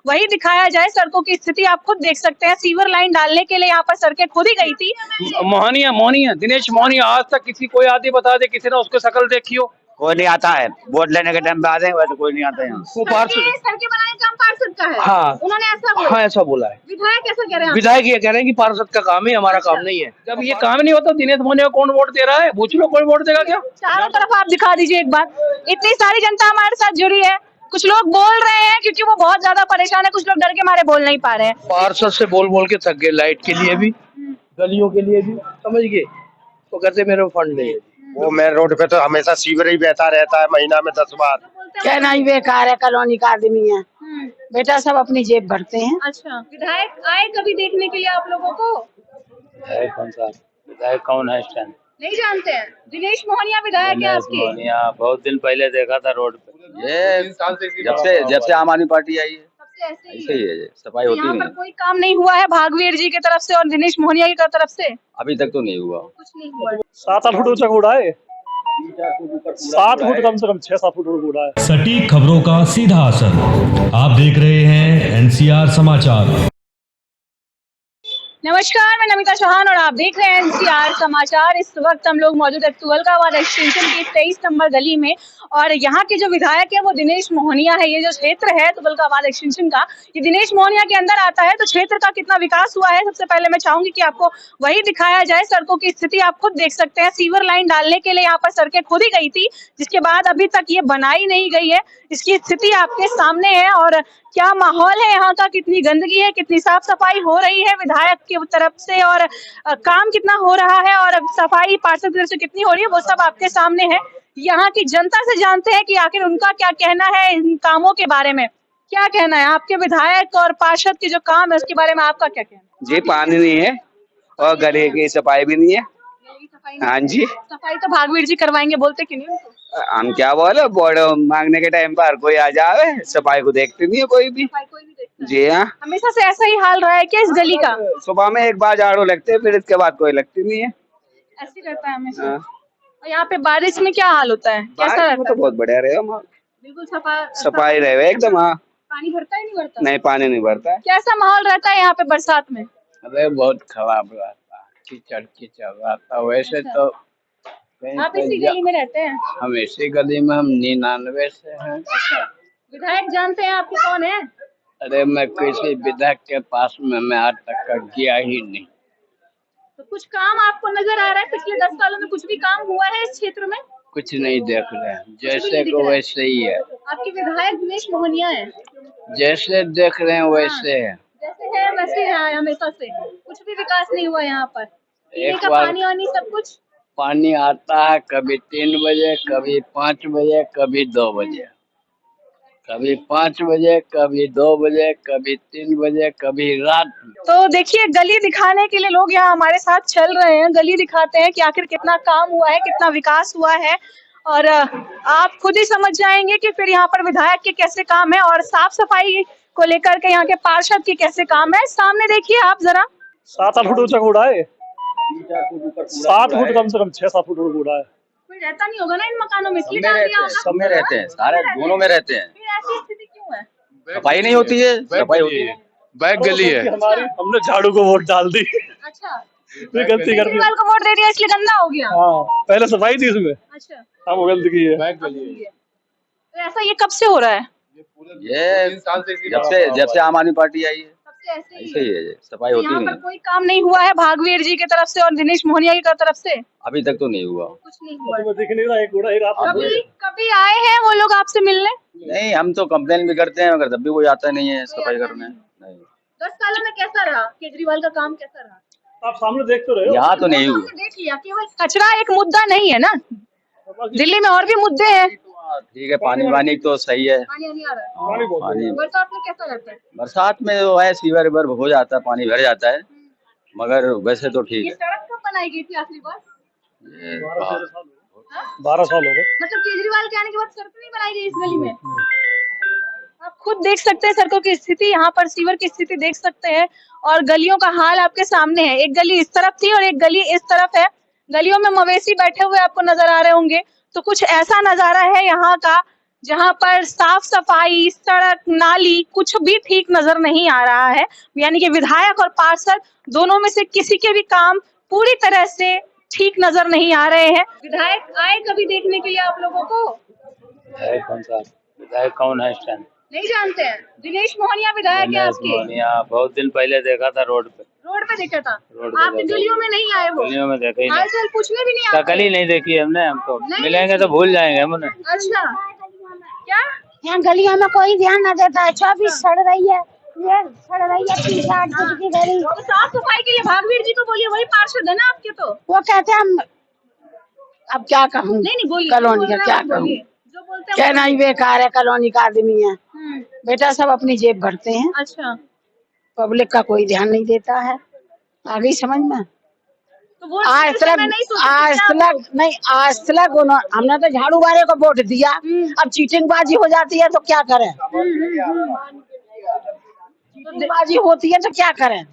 वही दिखाया जाए। सड़कों की स्थिति आप खुद देख सकते हैं। सीवर लाइन डालने के लिए यहाँ पर सड़कें खुद ही गई थी। मोहनिया दिनेश मोहनिया, आज तक किसी कोई आदमी बता दे किसी ने उसको शक्ल देखी हो? कोई नहीं आता है, वोट लेने के टाइम पे आते हैं, वैसे कोई नहीं आता है यहाँ। वो पार्षद, सड़कें बनाने का काम पार्षद का है। हाँ उन्होंने ऐसा बोला। हाँ ऐसा बोला है। विधायक कैसा कह रहे हैं? विधायक ये कह रहे हैं कि पार्षद का काम है, हमारा काम नहीं है। जब ये काम नहीं होता दिनेश मोहनिया को कौन वोट दे रहा है? पूछ लो, कोई वोट देगा क्या? चारों तरफ आप दिखा दीजिए एक बार। इतनी सारी जनता हमारे साथ जुड़ी है। कुछ लोग बोल रहे हैं क्योंकि वो बहुत ज्यादा परेशान है, कुछ लोग डर के मारे बोल नहीं पा रहे हैं। पार्षद से बोल बोल के थक गए, लाइट के लिए भी, गलियों के लिए भी, समझ गए। तो कहते मेरे फंड नहीं है। वो मेन रोड पे तो हमेशा सीवर ही बहता रहता है, महीना में 10 बार। कहना ही बेकार है, कॉलोनी का आदमी है बेटा, सब अपनी जेब भरते हैं। अच्छा, विधायक आए कभी देखने के लिए आप लोगों को? विधायक कौन सा? विधायक कौन है इस टाइम? नहीं जानते हैं। दिनेश मोहनिया विधायक है आपके? मोहनिया बहुत दिन पहले देखा था रोड पे। ये जब से आम आदमी पार्टी आई है, सबसे ऐसे ऐसे ही है, सफाई तो होती यहाँ नहीं पर कोई काम नहीं हुआ है भागवीर जी की तरफ से और दिनेश मोहनिया की तरफ से? अभी तक तो नहीं हुआ। कुछ नहीं हुआ। 7-8 फुट ऊंचा कूड़ा है, 7 फुट कम से कम 6-7 फुट कूड़ा है। सटीक खबरों का सीधा असर। आप देख रहे हैं एनसीआर समाचार। नमस्कार, मैं नमिता चौहान और आप देख रहे हैं एनसीआर समाचार। इस वक्त हम लोग मौजूद है तुगलकाबाद एक्सटेंशन की 23 नंबर गली में और यहाँ के जो विधायक है वो दिनेश मोहनिया है। ये जो क्षेत्र है तुगलकाबाद एक्सटेंशन का, ये दिनेश मोहनिया के अंदर आता है। तो क्षेत्र का कितना विकास हुआ है, सबसे पहले मैं चाहूंगी कि आपको वही दिखाया जाए। सड़कों की स्थिति आप खुद देख सकते हैं। सीवर लाइन डालने के लिए यहाँ पर सड़कें खुद ही गई थी, जिसके बाद अभी तक ये बनाई नहीं गई है। इसकी स्थिति आपके सामने है और क्या माहौल है यहाँ का, कितनी गंदगी है, कितनी साफ सफाई हो रही है विधायक की तरफ से और काम कितना हो रहा है और सफाई पार्षद की तरफ से कितनी हो रही है, वो सब आपके सामने है। यहाँ की जनता से जानते हैं कि आखिर उनका क्या कहना है इन कामों के बारे में। क्या कहना है आपके विधायक और पार्षद के जो काम है उसके बारे में, आपका क्या कहना है? जी पानी नहीं है और गली की सफाई भी नहीं है। हाँ जी, सफाई तो भागवीर जी करवाएंगे, बोलते क्यों नहीं उनको? हम क्या बोले, बोर्ड मांगने के टाइम पर कोई आ जावे, सफाई को देखते नहीं है कोई भी। कोई नहीं देखता। जी हाँ, हमेशा से ऐसा ही हाल रहा है क्या इस गली का? सुबह में एक बार झाड़ू लगते है, फिर इसके बाद कोई लगती नहीं है। ऐसे रहता है हमेशा। हाँ। और यहाँ पे बारिश में क्या हाल होता है, कैसा बारिश में रहता तो है? बहुत बढ़िया रहे, बिल्कुल सफाई रहे एकदम। हाँ, पानी भरता ही नहीं भरता? नहीं पानी नहीं भरता है। कैसा माहौल रहता है यहाँ पे बरसात में? अरे बहुत खराब रहता, कीचड़ रहता। वैसे तो आप इसी गली में रहते हैं? हम इसी गली में, हम 99 से हैं। विधायक जानते हैं आपके कौन है? अरे मैं किसी विधायक के पास में मैं आज तक का गया ही नहीं। तो कुछ काम आपको नजर आ रहा है पिछले 10 सालों में, कुछ भी काम हुआ है इस क्षेत्र में? कुछ नहीं देख रहे हैं, जैसे नहीं दिख को रहा है। वैसे ही है। आपके विधायक दिनेश मोहनिया है? जैसे देख रहे हैं वैसे है। जैसे है वैसे है हमेशा से, कुछ भी विकास नहीं हुआ यहाँ पर। पीने एक का बार पानी वानी सब कुछ? पानी आता है कभी 3 बजे, कभी 5 बजे, कभी 2 बजे, कभी 5 बजे, कभी 2 बजे, कभी 3 बजे, कभी रात में। तो देखिए, गली दिखाने के लिए लोग यहाँ हमारे साथ चल रहे हैं। गली दिखाते हैं कि आखिर कितना काम हुआ है, कितना विकास हुआ है और आप खुद ही समझ जाएंगे कि फिर यहाँ पर विधायक के कैसे काम है और साफ सफाई को लेकर के यहाँ के पार्षद के कैसे काम है। सामने देखिए आप जरा। 7-8 फुट ऊंचा कूड़ा है, 7 फुट कम से कम 6-7 फुट कूड़ा है। कोई रहता नहीं होगा ना इन मकानों में, इसलिए डाल दिया होगा। सब में रहते हैं, सारे दोनों में रहते हैं। फिर ऐसी स्थिति क्यों है? सफाई नहीं होती है, सफाई होती है। बैक गली है हमारी, हमने झाड़ू को वोट डाल दी, अच्छा, फिर गलती कर दी। केजरीवाल को वोट दे दिया इसलिए गंदा हो गया। हाँ, पहले सफाई थी इसमें, अच्छा, हम वो गलती की है। बैक गली है। तो ऐसा ये कब से हो रहा है? ये जब से आम आदमी पार्टी आई है, सबसे ऐसे ही ऐसे ही है, सफाई होती यहाँ नहीं पर है। कोई काम नहीं हुआ है भागवीर जी की तरफ से और दिनेश मोहनिया की तरफ से? अभी तक तो नहीं हुआ। कुछ नहीं हुआ। तुम्हें दिख नहीं रहा, एक कूड़ा ही रात में। कभी कभी आए हैं वो लोग आपसे मिलने? नहीं, हम तो कंप्लेन भी करते हैं मगर तब भी कोई आता नहीं है सफाई करने। नहीं, 10 सालों में कैसा रहा केजरीवाल का काम, कैसा रहा? आप सामने देख तो रहे हो। यहाँ तो नहीं हुआ। हमने देख लिया, केवल कचरा एक मुद्दा नहीं है ना, दिल्ली में और भी मुद्दे हैं। ठीक है, पानी वानी तो सही है। पानी नहीं आ रहा है। पानी बहुत पानी बरसात में कैसा रहता है? बरसात में जो है सीवर विवर हो जाता है, पानी भर जाता है, मगर वैसे तो ठीक ये है। सड़क कब बनाई गई थी आखिरी बार? ये 12 साल हो गए। मतलब केजरीवाल के आने के बाद सड़क नहीं बनाई गई इस गली में? आप खुद देख सकते हैं सड़कों की स्थिति, यहाँ पर सीवर की स्थिति देख सकते हैं और गलियों का हाल आपके सामने है। एक गली इस तरफ थी और एक गली इस तरफ है। गलियों में मवेशी बैठे हुए आपको नजर आ रहे होंगे। तो कुछ ऐसा नजारा है यहाँ का जहां पर साफ सफाई, सड़क, नाली कुछ भी ठीक नजर नहीं आ रहा है। यानी कि विधायक और पार्षद दोनों में से किसी के भी काम पूरी तरह से ठीक नजर नहीं आ रहे हैं। विधायक आए कभी देखने के लिए आप लोगों को? विधायक कौन सा विधायक कौन है इस टाइम? नहीं जानते हैं। दिनेश मोहनिया विधायक है आपके? बहुत दिन पहले देखा था रोड पे देखा था। रोड पे आपने गलियों में नहीं आए वो? गलियों में देखा ही हाल नहीं, चाल पूछने भी नहीं आते? शक्ल ही नहीं देखी हमने। हम तो नहीं। मिलेंगे तो भूल जाएंगे हम उन्हें। अच्छा, क्या यहाँ गलियों में कोई ध्यान न देता है। 24 सड़ रही है, ये सड़ रही है 3-4 फुट की गली। तो साफ सफाई के लिए भागवीर जी को बोलिए, वही पार्षद है ना आपके। तो वो कहते हैं हम, अब क्या कहूँ, नहीं बोलिए, कॉलोनी जो का बोल क्या रहे हैं वो कहूँ, बोलिए। जो बोलते हैं कहना ही बेकार है। कॉलोनी का आदमी है बेटा, सब अपनी जेब भरते हैं, अच्छा, पब्लिक का कोई ध्यान नहीं देता है। आ गई समझ में? तो वो आज मैं नहीं सोचती आज तक हमने तो झाड़ू वाले को वोट दिया। अब चीटिंग बाजी हो जाती है तो क्या करें? चीटिंग बाजी होती है तो क्या करें?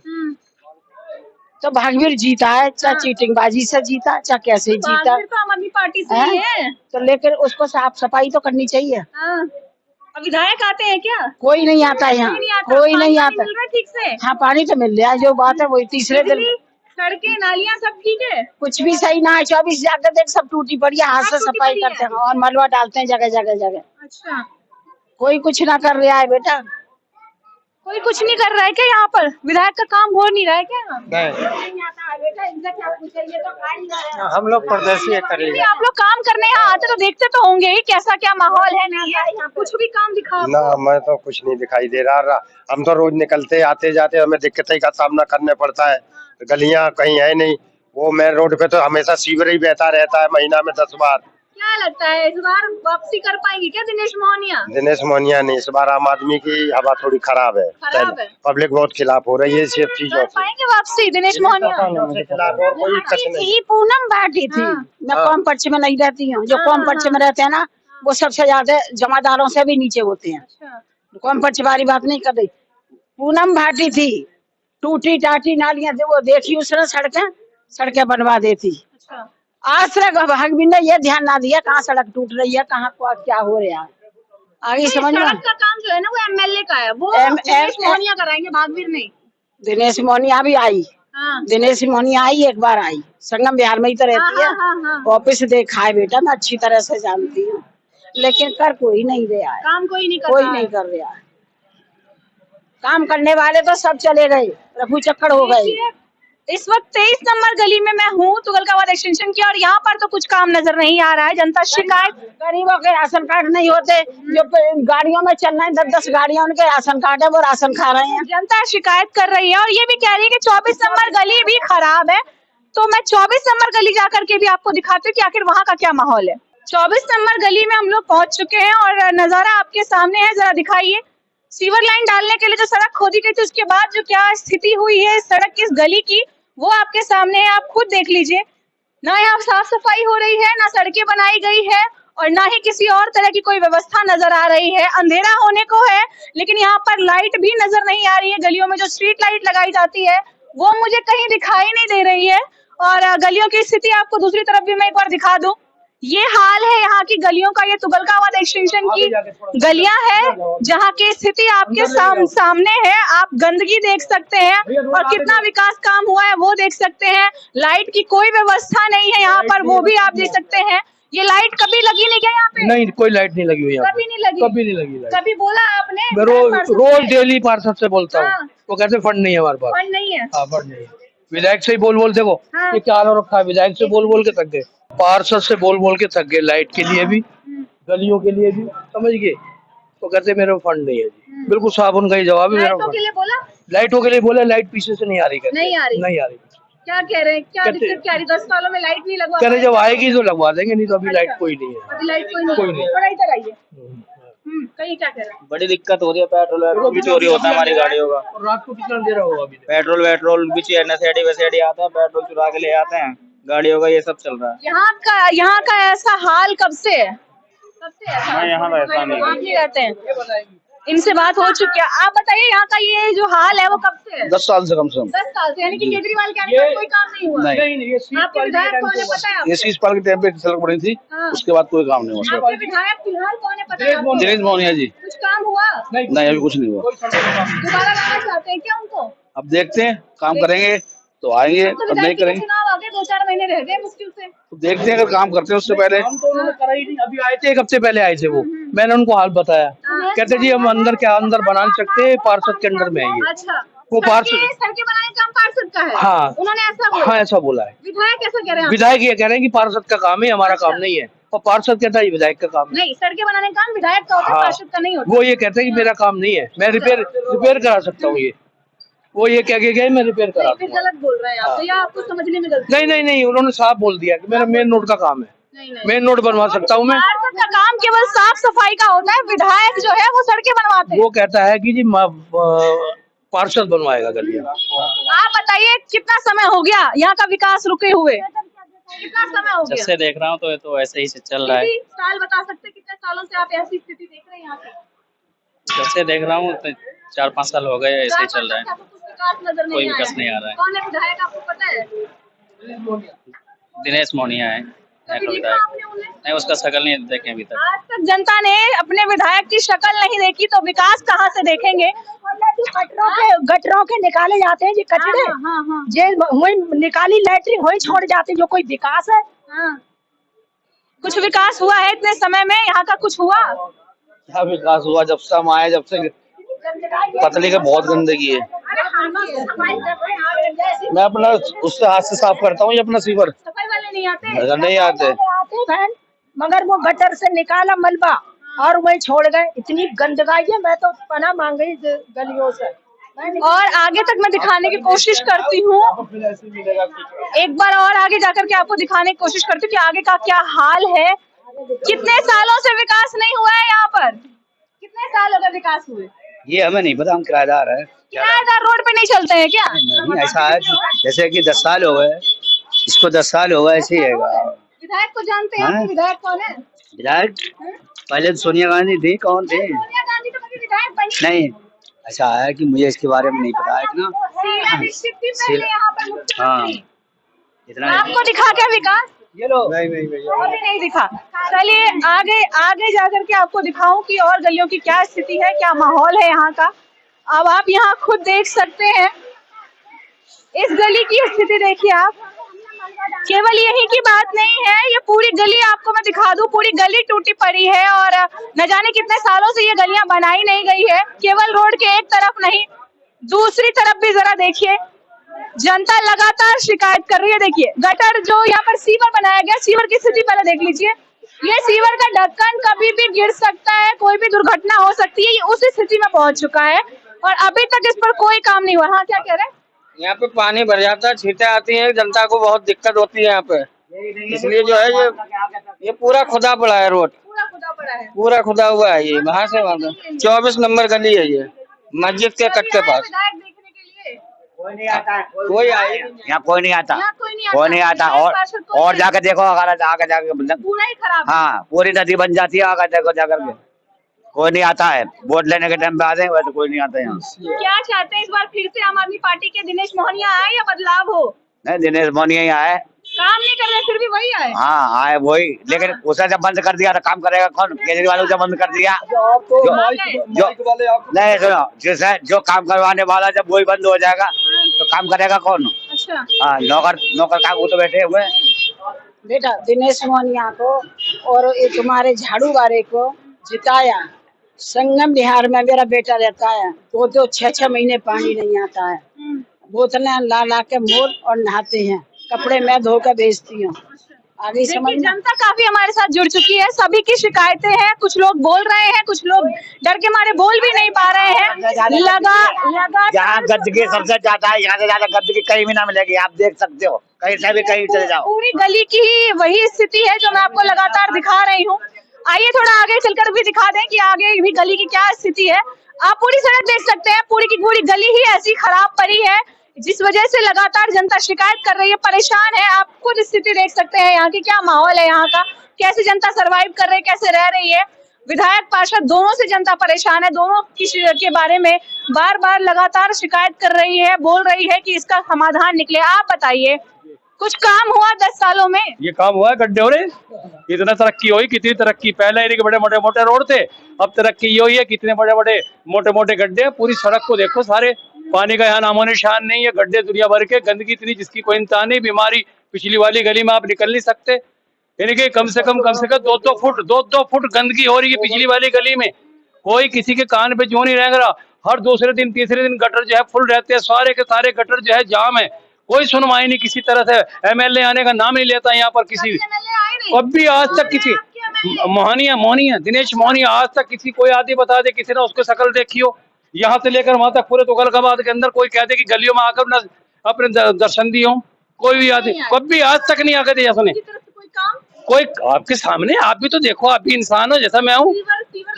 तो भागवीर जीता है, चाहे चीटिंग बाजी से जीता, चाहे कैसे ही जीता। भागवीर तो आम आदमी पार्टी से ही है। तो लेकर उसको साफ सफाई तो करनी चाहिए। अब विधायक आते हैं क्या? कोई नहीं आता यहाँ, कोई नहीं आता। मिल रहा है ठीक से? हाँ, पानी तो मिल रहा है, जो बात है वही तीसरे दिन। सड़कें नालियां सब ठीक है? कुछ भी सही ना है। 24 जाकर देख, सब टूटी पड़ी है। हाथ से सफाई करते हैं और मलबा डालते हैं जगह जगह जगह। अच्छा, कोई कुछ ना कर रहा है बेटा। कोई कुछ नहीं कर रहा है क्या यहाँ पर? विधायक का काम हो नहीं रहा है क्या? नहीं आता है बेटा, इनसे क्या पूछेंगे तो खा ही रहे हैं। हम लोग प्रदर्शन करेंगे। आप लोग काम करने यहाँ आते तो देखते तो होंगे ही कैसा क्या माहौल है। नहीं है कुछ भी काम दिखाओ ना, मैं तो कुछ नहीं दिखाई दे रहा। हम तो रोज निकलते आते जाते हमें दिक्कतें का सामना करना पड़ता है। गलियां कहीं है नहीं, वो मेन रोड पे तो हमेशा सीवर ही बहता रहता है, महीना में 10 बार। क्या लगता है इस बार वापसी कर पाएंगे क्या दिनेश मोहनिया? दिनेश मोहनिया नहीं, इस बार आम आदमी की हवा थोड़ी खराब है। पब्लिक बहुत खिलाफ हो रही है सब चीजों से। पाएंगे वापसी दिनेश मोहनिया? खिलाफ और कोई कच नहीं। ये पूनम भाटी थी। मैं कौम पक्ष में नहीं रहती हूँ। जो कौम पक्ष में रहते हैं ना, वो सबसे ज्यादा जमादारों से भी नीचे होते हैं। कौम पक्ष वाली बात नहीं कर रही। पूनम भाटी थी, टूटी टाटी नालियां वो देखी उसने, सड़कें बनवा देती। आज तक भागवीर ने ये ध्यान ना दिया कहाँ सड़क टूट रही है, कहाँ क्या हो रहा है। आगे समझ में? सड़क का काम जो है ना वो एमएलए का है, वो दिनेश मोहनिया कराएंगे, भागवीर नहीं। दिनेश मोहनिया भी आई। दिनेश मोहनिया आई, एक बार आई। संगम बिहार में ही तो रहती है। ऑफिस देखा है बेटा, मैं अच्छी तरह से जानती हूँ, लेकिन कर कोई नहीं रहा है। काम कोई नहीं कर रहा है। काम करने वाले तो सब चले गए, रफू चक्कर हो गए। इस वक्त 23 नंबर गली में मैं हूँ, तुगलकाबाद एक्सटेंशन की, और यहाँ पर तो कुछ काम नजर नहीं आ रहा है। जनता शिकायत, गरीबों के राशन कार्ड नहीं होते, जो गाड़ियों में चल रहे हैं 10-10 गाड़ियां, उनके राशन कार्ड है, वो राशन खा रहे हैं। जनता शिकायत कर रही है और ये भी कह रही है कि 24 नंबर गली भी खराब है। तो मैं 24 नंबर गली जाकर के भी आपको दिखाती हूँ कि आखिर वहाँ का क्या माहौल है। 24 नंबर गली में हम लोग पहुंच चुके हैं और नजारा आपके सामने है, जरा दिखाइए। सीवर लाइन डालने के लिए जो सड़क खोदी गई थी, उसके बाद जो क्या स्थिति हुई है सड़क की, इस गली की, वो आपके सामने है। आप खुद देख लीजिए। ना यहाँ साफ सफाई हो रही है, ना सड़कें बनाई गई है, और ना ही किसी और तरह की कोई व्यवस्था नजर आ रही है। अंधेरा होने को है, लेकिन यहाँ पर लाइट भी नजर नहीं आ रही है। गलियों में जो स्ट्रीट लाइट लगाई जाती है वो मुझे कहीं दिखाई नहीं दे रही है। और गलियों की स्थिति आपको दूसरी तरफ भी मैं एक बार दिखा दूं। ये हाल है यहाँ की गलियों का। ये तुगलकाबाद एक्सटेंशन की गलियां है, जहाँ की स्थिति आपके सामने है। आप गंदगी देख सकते हैं और कितना विकास काम हुआ है वो देख सकते हैं। लाइट की कोई व्यवस्था नहीं है यहाँ पर, वो भी आप देख सकते हैं। ये लाइट कभी लगी नहीं क्या यहाँ पे? नहीं, कोई लाइट नहीं लगी हुई। कभी नहीं लगी? कभी नहीं लगी। कभी बोला आपने? मैं रोज डेली पार्षद से बोलता हूँ, वो कहते फंड नहीं है हमारे पास। फंड नहीं है? फंड नहीं है। विधायक से ही बोल देखो ये क्या हाल हो रखा है। विधायक से बोल के थक गए, पार्षद से बोल के थक गए, लाइट के लिए भी, गलियों के लिए भी, समझ गए। तो कहते मेरे फंड नहीं है जी। बिल्कुल साफ उनका ही जवाब है। लाइटों के लिए बोला? लाइटों के लिए बोला, लाइट पीछे से नहीं आ रही। नहीं आ रही। क्या कह रहे हैं? क्या दिक्कत क्या आ रही? 10 सालों में लाइट नहीं लगवा? कह रहे जब आएगी तो लगवा देंगे, नहीं तो अभी लाइट कोई नहीं है। अभी लाइट कोई नहीं। थोड़ा इधर आइए। कहीं क्या कह रहे हैं? बड़ी दिक्कत हो रही है। पेट्रोल भी चोरी होता है हमारी गाड़ियों का। और रात को कितना देर होगा अभी? पेट्रोल भी नशेड़ी वसेड़ी आते हैं, पेट्रोल चुरा के ले आते हैं। गाड़ियों का ये सब चल रहा है। यहाँ का ऐसा हाल कब से है? मैं यहाँ रहता नहीं। आप नहीं रहते हैं? इनसे बात हो चुकी है। आप बताइए यहाँ का ये जो हाल है वो कब से है? 10 साल से कम से कम 10 साल से, यानी कि केजरीवाल के आने पर कोई काम नहीं हुआ। नहीं, आपके विधायक कौन है पता है आपको? ये शीश पाल के टाइम पे सड़क बनी थी, हाँ। उसके बाद कोई काम नहीं हुआ। आपके विधायक फिलहाल कौन है पता है आपको? दिनेश मोहनिया जी। कुछ काम हुआ? नहीं, अभी कुछ नहीं हुआ। दोबारा लाना चाहते हैं क्या उनको? अब देखते हैं, काम करेंगे तो आएंगे, तो अब नहीं विधायक के करेंगे चुनाव आगे 2-4 महीने रह गए मुश्किल से। तो देखते हैं। अगर काम करते हैं उससे पहले उन्होंने करा ही नहीं। अभी आए थे, 1 हफ्ते पहले आए थे वो, मैंने उनको हाल बताया, कहते जी हम अंदर बना नहीं सकते, पार्षद के अंडर में है ये। अच्छा, वो पार्षद सड़कें बनाने का काम पार्षद का है। हाँ। उन्होंने ऐसा बोला। हाँ, ऐसा बोला है। विधायक कैसे कह रहे हैं? विधायक ये कह रहे हैं कि पार्षद का काम है, हमारा काम नहीं है, और पार्षद कहता है ये विधायक का काम है। नहीं, सड़कें बनाने का काम विधायक का होता है, हाँ। पार्षद का नहीं होता। वो ये कहते हैं कि मेरा काम नहीं है, मैं रिपेयर करा सकता हूँ। ये वो ये कह के गए मैं रिपेयर करा फिर दूंगा। गलत बोल रहे हैं आप, तो या आपको समझने में गलती? नहीं, उन्होंने साफ बोल दिया कि मेरा मेन रोड का काम है, मेन रोड बनवा सकता हूँ मैं। पार्षद का काम केवल साफ सफाई का होता है, विधायक जो है वो सड़कें बनवाते हैं। वो कहता है कि जी पार्षद बनवाएगा गलियां। आप बताइए कितना समय हो गया यहाँ का विकास रुके हुए? कितना समय हो जब गया? से देख रहा हूँ तो ऐसे ही से चल रहा है। किसी साल बता सकते हैं कितने सालों से आप ऐसी स्थिति देख रहे हैं यहाँ पे? जब से देख रहा हूँ तो 4-5 साल हो गए, ऐसे ही चल रहा है। आपको कुछ विकास नजर कोई नहीं विकास आया नहीं आ रहा है। कौन है विधायक आपको पता है? दिनेश मोहनिया है कभी देखा विधायक। आपने उन्हें? नहीं, उसका शक्ल नहीं देखे अभी तक। आज तक जनता ने अपने विधायक की शक्ल नहीं देखी तो विकास कहाँ से देखेंगे? गटरों के निकाले जाते हैं जी कचरे, जे वही निकाली लैट्रिन वही छोड़ जाते हैं, जो कोई विकास है? कुछ विकास हुआ है इतने समय में? यहाँ का कुछ हुआ? क्या विकास हुआ? जब से हम आए, जब से पतली का बहुत गंदगी है। मैं अपना उससे हाथ से साफ करता हूँ, ये अपना सीवर। सफाई वाले नहीं आते? अगर नहीं आते बहन, मगर वो गटर से निकाला मलबा और वही छोड़ गए। इतनी गंदगाई है, मैं तो पनाह मांग गई गलियों से। और आगे तक मैं दिखाने की कोशिश करती हूँ, एक बार और आगे जाकर के आपको दिखाने की कोशिश करती हूँ कि आगे का क्या हाल है। कितने सालों से विकास नहीं हुआ है यहाँ पर? कितने साल अगर विकास हुए? ये हमें नहीं पता, हम किराएदार है। किराएदार रोड पे नहीं चलते हैं क्या? नहीं, ऐसा है जैसे कि 10 साल हो गए, इसको 10 साल हो गए, ऐसे ही है। विधायक को जानते हैं? आपके विधायक कौन है? विधायक पहले तो सोनिया गांधी थी, कौन थे? सोनिया गांधी तो कभी विधायक बनी नहीं, ऐसा है कि मुझे इसके बारे में नहीं पता है इतना। शीला दीक्षित थी पहले यहाँ पर हाँ, मुख्यमंत्री। इतना आपको दिखा क्या विकास? ये लो। अभी नहीं दिखा। चलिए आगे जाकर के आपको दिखाऊं कि और गलियों की क्या स्थिति है, क्या माहौल है यहाँ का। अब आप यहाँ खुद देख सकते हैं, इस गली की स्थिति देखिए आप। केवल यही की बात नहीं है, ये पूरी गली आपको मैं दिखा दूं, पूरी गली टूटी पड़ी है और न जाने कितने सालों से ये गलियां बनाई नहीं गई है। केवल रोड के एक तरफ नहीं, दूसरी तरफ भी जरा देखिए, जनता लगातार शिकायत कर रही है। देखिए गटर जो यहाँ पर सीवर बनाया गया, सीवर की स्थिति पहले देख लीजिए। ये सीवर का ढक्कन कभी भी गिर सकता है, कोई भी दुर्घटना हो सकती है, ये उस स्थिति में पहुंच चुका है और अभी तक इस पर कोई काम नहीं हुआ। हाँ, क्या कह रहे हैं? यहाँ पे पानी भर जाता है, छींटे आती हैं, जनता को बहुत दिक्कत होती है यहाँ पे। इसलिए जो है ये पूरा खुदा पड़ा है रोड, पूरा खुदा पड़ा है, पूरा खुदा हुआ है। ये वहाँ से वहाँ तक 24 नंबर गली है, ये मस्जिद के कट के पास। विधायक देखने के लिए कोई आए यहाँ कोई नहीं आता, यहाँ कोई नहीं आता। और जाकर देखो, अगर आगे जाके पूरा ही खराब है। हाँ, पूरी नदी बन जाती है। आगे देखो, जाकर के कोई नहीं आता है। वोट लेने के टाइम पे आते हैं, वैसे कोई नहीं आता यहाँ। क्या चाहते हैं इस बार फिर से आम आदमी पार्टी के दिनेश मोहनिया आए या बदलाव हो? नहीं, दिनेश मोहनिया ही आए। काम नहीं कर रहे फिर भी वही आए। हाँ आए वही, लेकिन उसे जब बंद कर दिया तो काम करेगा कौन? केजरीवाल को जब बंद कर दिया, नहीं सुनो, जिसे जो काम करवाने वाला जब वही बंद हो जाएगा तो काम करेगा कौन? अच्छा, हाँ, नौकर काम वो तो बैठे हुए। बेटा दिनेश मोहनिया को और ये तुम्हारे झाड़ू वाले को जिताया। संगम बिहार में मेरा बेटा रहता है, तो 6-6 महीने पानी नहीं आता है। बोतलें ला के मोल और नहाते हैं, कपड़े मैं धोकर बेचती हूँ। आगे समझ देखिए जनता काफी हमारे साथ जुड़ चुकी है, सभी की शिकायतें हैं। कुछ लोग बोल रहे हैं, कुछ लोग डर के मारे बोल भी नहीं पा रहे हैं। लगा जहाँ गंदगी सबसे ज्यादा है, यहाँ से ज्यादा गंदगी कहीं भी ना मिलेगी। आप देख सकते हो, कहीं से भी कहीं चले जाओ। पूरी गली की ही वही स्थिति है जो मैं आपको लगातार दिखा रही हूँ। आइए थोड़ा आगे चलकर भी दिखा दें कि आगे भी गली की क्या स्थिति है। आप पूरी सड़क देख सकते हैं, पूरी की पूरी गली ही ऐसी खराब पड़ी है, जिस वजह से लगातार जनता शिकायत कर रही है, परेशान है। आप खुद स्थिति देख सकते हैं यहाँ की, क्या माहौल है यहाँ का, कैसे जनता सरवाइव कर रही है, कैसे रह रही है। विधायक पार्षद दोनों से जनता परेशान है, दोनों के बारे में बार बार लगातार शिकायत कर रही है, बोल रही है कि इसका समाधान निकले। आप बताइए, कुछ काम हुआ 10 सालों में? ये काम हुआ है, गड्ढे हो रहे, इतना तरक्की हुई, कितनी तरक्की। पहले एरिया के बड़े मोटे मोटे रोड थे, अब तरक्की ये हुई है, कितने बड़े बड़े मोटे मोटे गड्ढे। पूरी सड़क को देखो, सारे पानी का यहाँ नामो निशान नहीं है, गड्ढे दुनिया भर के, गंदगी इतनी जिसकी कोई इंतहा नहीं। बीमारी पिछली वाली गली में आप निकल नहीं सकते, यानी कि कम से कम 2-2 फुट गंदगी हो रही है पिछली वाली गली में। कोई किसी के कान पे जो नहीं रह रहा। हर दूसरे दिन तीसरे दिन गटर जो है फुल रहते हैं, सारे के सारे गटर जो है जाम है, कोई सुनवाई नहीं किसी तरह से। एमएलए आने का नाम नहीं लेता यहाँ पर किसी, कभी आज तक किसी। मोहनिया दिनेश मोहनिया, आज तक किसी कोई आदमी बता दे किसी ने उसको शक्ल देखी हो? यहाँ से लेकर वहां तक पूरे तुगलकाबाद के अंदर कोई कहते कि गलियों में आकर न अपने दर्शन दिए हो, कोई भी आदमी कभी आज तक नहीं आकर दिया सुने कोई। आपके सामने आप भी तो देखो, आप भी इंसान हो जैसा मैं हूँ।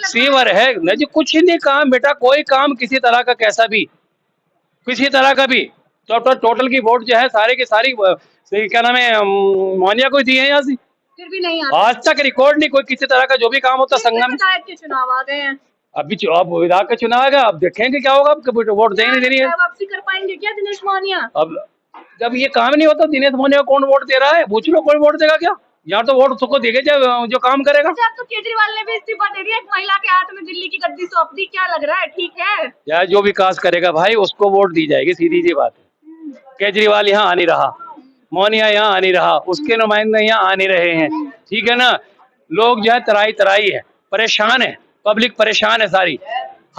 सीवर है नहीं जी, कुछ ही नहीं काम बेटा, कोई काम किसी तरह का, कैसा भी किसी तरह का भी। तो टोटल की वोट जो है सारे की सारी क्या नाम है मोहनिया को दी है यहाँ से, फिर भी नहीं आज तक रिकॉर्ड नहीं कोई किसी तरह का। जो भी काम होता संगम के चुनाव आ गए हैं, अभी अब विधायक का चुनाव आएगा, अब देखेंगे क्या होगा। वोट देनी देनी है, वापसी कर पाएंगे क्या दिनेश मोहनिया? अब जब ये काम नहीं होता दिनेश मोहनिया को कौन वोट दे रहा है? पूछ लो, कोई वोट देगा क्या? यहाँ तो वोट उसको देंगे जो काम करेगा। अच्छा, अब तो केजरीवाल ने भी इस्तीफा दे दिया, एक महिला के हाथ में दिल्ली की गद्दी सौंप दी, क्या लग रहा है ठीक है? यार जो विकास करेगा भाई उसको वोट दी जाएगी, सीधी सी बात है। केजरीवाल यहाँ आ नहीं रहा, मोहनिया यहाँ आ नहीं रहा, उसके नुमाइंदे यहाँ आ नहीं रहे हैं, ठीक है ना। लोग जो है तराई है, परेशान है, पब्लिक परेशान है सारी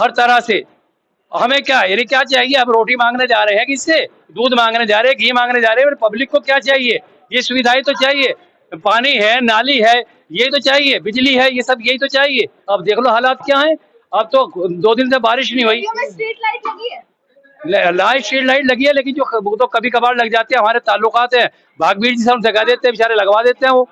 हर तरह से। हमें क्या यानी क्या चाहिए? अब रोटी मांगने जा रहे हैं किससे? दूध मांगने जा रहे हैं, घी मांगने जा रहे हैं। पब्लिक को क्या चाहिए? ये सुविधाएं तो चाहिए, पानी है, नाली है, ये तो चाहिए, बिजली है, ये सब यही तो चाहिए। अब देख लो हालात क्या है। अब तो 2 दिन से बारिश नहीं हुई। स्ट्रीट लाइट लगी है, स्ट्रीट लाइट लगी है, लेकिन जो तो कभी कभार लग जाते हैं। हमारे ताल्लुकात है भागवीर जी से, हम जगा देते हैं, बेचारे लगवा देते हैं। वो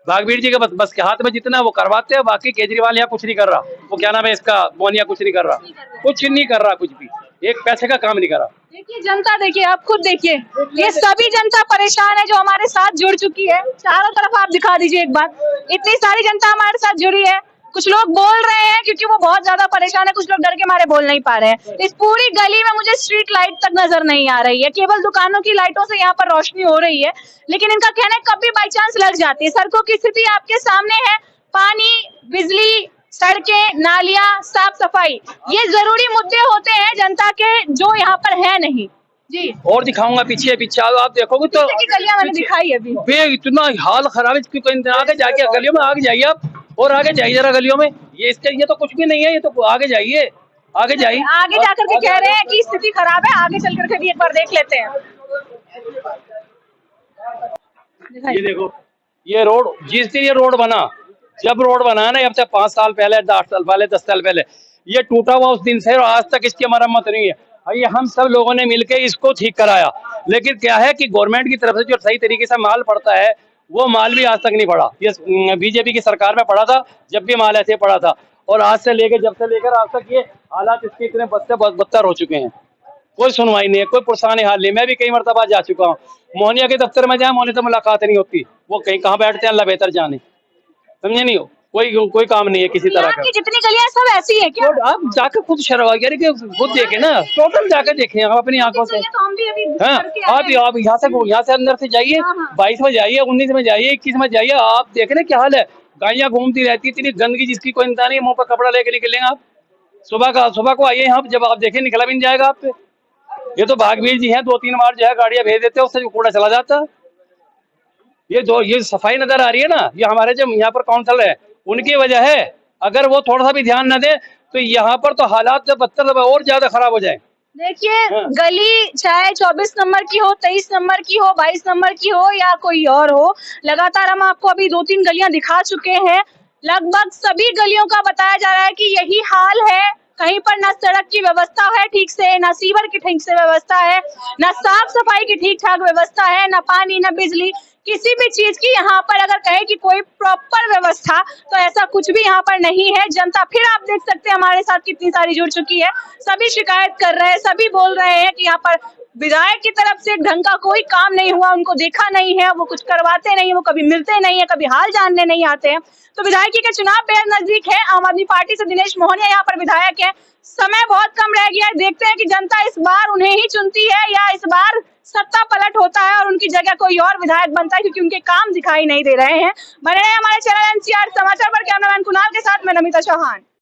भागवीर जी के बस के हाथ में जितना वो करवाते हैं, बाकी केजरीवाल यहाँ कुछ नहीं कर रहा। वो क्या नाम है इसका, मोहनिया कुछ नहीं कर रहा, कुछ नहीं कर रहा, कुछ भी एक पैसे का काम नहीं कर रहा। देखिए जनता, देखिए आप खुद देखिए, ये सभी जनता परेशान है जो हमारे साथ जुड़ चुकी है। चारों तरफ आप दिखा दीजिए एक बार, इतनी सारी जनता हमारे साथ जुड़ी है। कुछ लोग बोल रहे हैं क्योंकि वो बहुत ज्यादा परेशान है, कुछ लोग डर के मारे बोल नहीं पा रहे हैं। इस पूरी गली में मुझे स्ट्रीट लाइट तक नजर नहीं आ रही है, केवल दुकानों की लाइटों से यहाँ पर रोशनी हो रही है। लेकिन इनका कहना है कभी बाई चांस लग जाती है। सड़कों की स्थिति आपके सामने है, पानी, बिजली, सड़कें, नालियां, साफ सफाई, ये जरूरी मुद्दे होते हैं जनता के, जो यहाँ पर है नहीं। जी और दिखाऊंगा, पीछे पीछे आप देखोगे तो गलियां मैंने दिखाई है अभी, इतना हाल खराब है। आगे जाके गलियों में आगे जाइए आप, और आगे जाइए जरा गलियों में। ये तो कुछ भी नहीं है, ये तो आगे जाइए, आगे जाइए। आगे जाकर के कह रहे हैं कि स्थिति खराब है, आगे चल करके भी एक बार देख लेते हैं। ये देखो, ये रोड, जिस दिन ये रोड बना, जब रोड बना ना, अब से 5 साल पहले, 8 साल पहले, 10 साल पहले, ये टूटा हुआ उस दिन से, और आज तक इसकी मरम्मत नहीं है। ये हम सब लोगों ने मिलकर इसको ठीक कराया। लेकिन क्या है कि गवर्नमेंट की तरफ से जो सही तरीके से माल पड़ता है, वो माल भी आज तक नहीं पड़ा। ये बीजेपी की सरकार में पड़ा था, जब भी माल ऐसे पड़ा था, और आज से लेकर, जब से लेकर आज तक ये हालात इसके इतने बदतर हो चुके हैं। कोई सुनवाई नहीं है, कोई पुरसाने हाल नहीं। मैं भी कई मरतबा जा चुका हूँ मोहनिया के दफ्तर में, जाए मोहनिया से मुलाकात नहीं होती, वो कहीं कहाँ बैठते हैं अल्लाह बेहतर जाने, समझे नहीं हो। कोई काम नहीं है किसी तरह का। जितनी गलियां सब ऐसी है क्या? आप जाकर खुद शर्मा, यानी कि खुद देखे ना, टोटल जाकर देखे हम अपनी आंखों से। तो हम भी अभी हाँ, आप यहाँ से अंदर से जाइए, 22 में जाइए, 19 में जाइए, 21 में जाइए, आप देख रहे क्या हाल है। गाड़ियां घूमती रहती, इतनी गंदगी जिसकी कोई इंतहा नहीं। मुंह पर कपड़ा लेके निकलेंगे आप, सुबह को आइए यहाँ, जब आप देखें निकला भी नहीं जाएगा आप पे। ये तो भागवीर जी हैं, 2-3 बार जो है गाड़ियां भेज देते हैं, उससे कूड़ा चला जाता है। ये सफाई नजर आ रही है ना, ये हमारे जो यहाँ पर काउंसिल है उनकी वजह है। अगर वो थोड़ा सा भी ध्यान न दे तो यहाँ पर तो हालात जब बदतर और ज्यादा खराब हो जाए। देखिए गली चाहे 24 नंबर की हो, 23 नंबर की हो, 22 नंबर की हो या कोई और हो, लगातार हम आपको अभी 2-3 गलियां दिखा चुके हैं। लगभग सभी गलियों का बताया जा रहा है कि यही हाल है। कहीं पर ना सड़क की व्यवस्था है ठीक से, ना सीवर की ठीक से व्यवस्था है, ना साफ सफाई की ठीक ठाक व्यवस्था है, ना पानी, ना बिजली, किसी भी चीज की यहाँ पर अगर कहे कि कोई प्रॉपर व्यवस्था, तो ऐसा कुछ भी यहाँ पर नहीं है। जनता फिर आप देख सकते हैं हमारे साथ कितनी सारी जुड़ चुकी है, सभी शिकायत कर रहे हैं, सभी बोल रहे हैं कि यहाँ पर विधायक की तरफ से ढंग का कोई काम नहीं हुआ, उनको देखा नहीं है, वो कुछ करवाते नहीं है, वो कभी मिलते नहीं है, कभी हाल जानने नहीं आते हैं। तो विधायकी के चुनाव बेहद नजदीक है। आम आदमी पार्टी से दिनेश मोहनिया यहाँ पर विधायक है। समय बहुत कम रह गया है, देखते हैं कि जनता इस बार उन्हें ही चुनती है या इस बार सत्ता पलट होता है और उनकी जगह कोई और विधायक बनता है, क्योंकि उनके काम दिखाई नहीं दे रहे हैं। बने रहे हमारे चैनल एनसीआर समाचार पर। कैमरामैन कुणाल के साथ मैं नमिता चौहान।